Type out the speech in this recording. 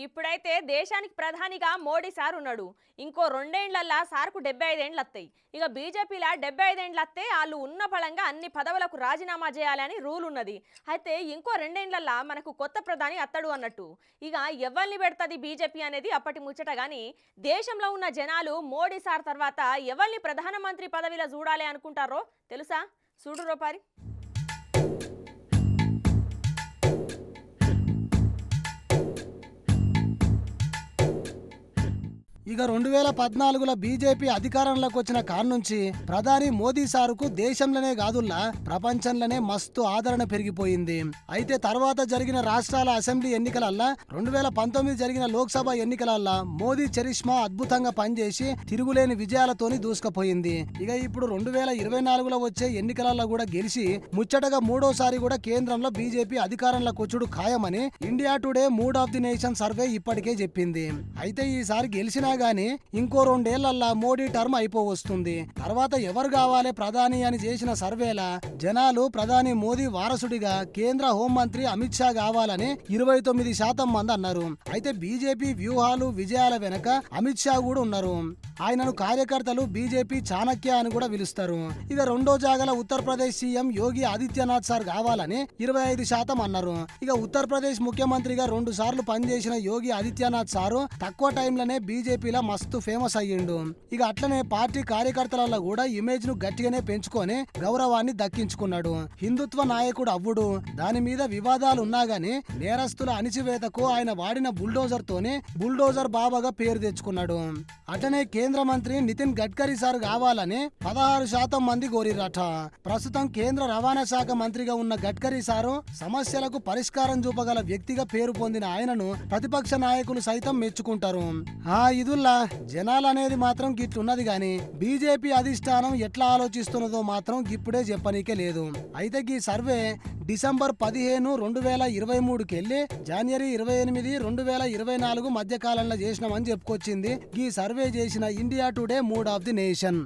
ఇప్పుడైతే దేశానికి ప్రధానిగా మోడీ సార్ ఉన్నాడు. ఇంకో 2 ఏండ్లల్లా సార్కు 75 ఏండ్లు వస్తాయి. ఇక బీజేపీలా 75 ఏండ్లు వస్తే వాళ్ళు ఉన్న పళంగా అన్ని పదవులకు రాజీనామా చేయాలని రూల్ ఉన్నది. అయితే ఇంకో 2 ఏండ్లల్లా మనకు కొత్త ప్రధాని అత్తడు అన్నట్టు. ఇక ఎవరిని పెడతది బీజేపీ అనేది అప్పటి ముచ్చట గాని, దేశంలో ఉన్న జనాలు మోడీ సార్ తర్వాత ఎవరిని ప్రధానమంత్రి పదవిలో చూడాలి అనుకుంటారో తెలుసా? చూడు రోపారి. ఇక 2014లో బీజేపీ అధికారంలోకి వచ్చిన కాన్నుంచి ప్రధాని మోదీ సారుకు దేశంలోనే కాదుల్లా ప్రపంచంలోనే మస్తు ఆదరణ పెరిగిపోయింది. అయితే తర్వాత జరిగిన రాష్ట్రాల అసెంబ్లీ ఎన్నికలల్లా 2019 జరిగిన లోక్సభ ఎన్నికలల్లా మోదీ చరిష్మా అద్భుతంగా పనిచేసి తిరుగులేని విజయాలతోని దూసుకుపోయింది. ఇక ఇప్పుడు 2024లో వచ్చే ఎన్నికలలో కూడా గెలిచి ముచ్చటగా మూడోసారి కూడా కేంద్రంలో బీజేపీ అధికారంలోకి వచ్చుడు ఖాయమని India today mood of the nation survey ఇప్పటికే చెప్పింది. అయితే ఈసారి గెలిచినా గాని ఇంకో 2 ఏళ్లల్లా మోడీ టర్మ్ అయిపోవస్తుంది. తర్వాత ఎవరు కావాలి ప్రధాని అని చేసిన సర్వేల జనాలు ప్రధాని మోదీ వారసుడిగా కేంద్ర హోంమంత్రి అమిత్ షా కావాలని 29% మంది అన్నారు. అయితే బీజేపీ వ్యూహాలు విజయాల వెనక అమిత్ షా కూడా ఉన్నారు. ఆయనను కార్యకర్తలు బీజేపీ చాణక్య అని కూడా పిలుస్తారు. ఇక రెండో జాగల ఉత్తరప్రదేశ్ సీఎం యోగి ఆదిత్యనాథ్ సార్ కావాలని 25% అన్నారు. ఇక ఉత్తరప్రదేశ్ ముఖ్యమంత్రిగా 2 సార్లు పనిచేసిన యోగి ఆదిత్యనాథ్ సారు తక్కువ టైంలోనే బీజేపీలో మస్తు ఫేమస్ అయ్యిండు. ఇక అట్లనే పార్టీ కార్యకర్తలలో కూడా ఇమేజ్ ను గట్టిగానే పెంచుకొని గౌరవాన్ని దక్కించుకున్నాడు. హిందుత్వ నాయకుడు అవ్వుడు దాని మీద వివాదాలు ఉన్నా గాని నేరస్తుల అణిచివేతకు ఆయన వాడిన బుల్డోజర్ తోనే బుల్డోజర్ బాబాగా పేరు తెచ్చుకున్నాడు. అట్లనే కేంద్ర మంత్రి నితిన్ గడ్కరీ సార్ కావాలని 16% మంది కోరిరట. ప్రస్తుతం కేంద్ర రవాణా శాఖ మంత్రిగా ఉన్న గడ్కరీ సారు సమస్యలకు పరిష్కారం చూపగల వ్యక్తిగా పేరు పొందిన ఆయనను ప్రతిపక్ష నాయకులు సైతం మెచ్చుకుంటారు. ఇదుల్లా జనాలనేది మాత్రం గిట్లున్నది గాని బీజేపీ అధిష్టానం ఎట్లా ఆలోచిస్తున్నదో మాత్రం ఇప్పుడే చెప్పనీకే లేదు. అయితే ఈ సర్వే డిసెంబర్ 15, 2023 కెళ్ళి జనవరి 28, 2024 మధ్య కాలంలో చేసినామని చెప్పుకొచ్చింది. ఈ సర్వే చేసిన India today mood of the nation.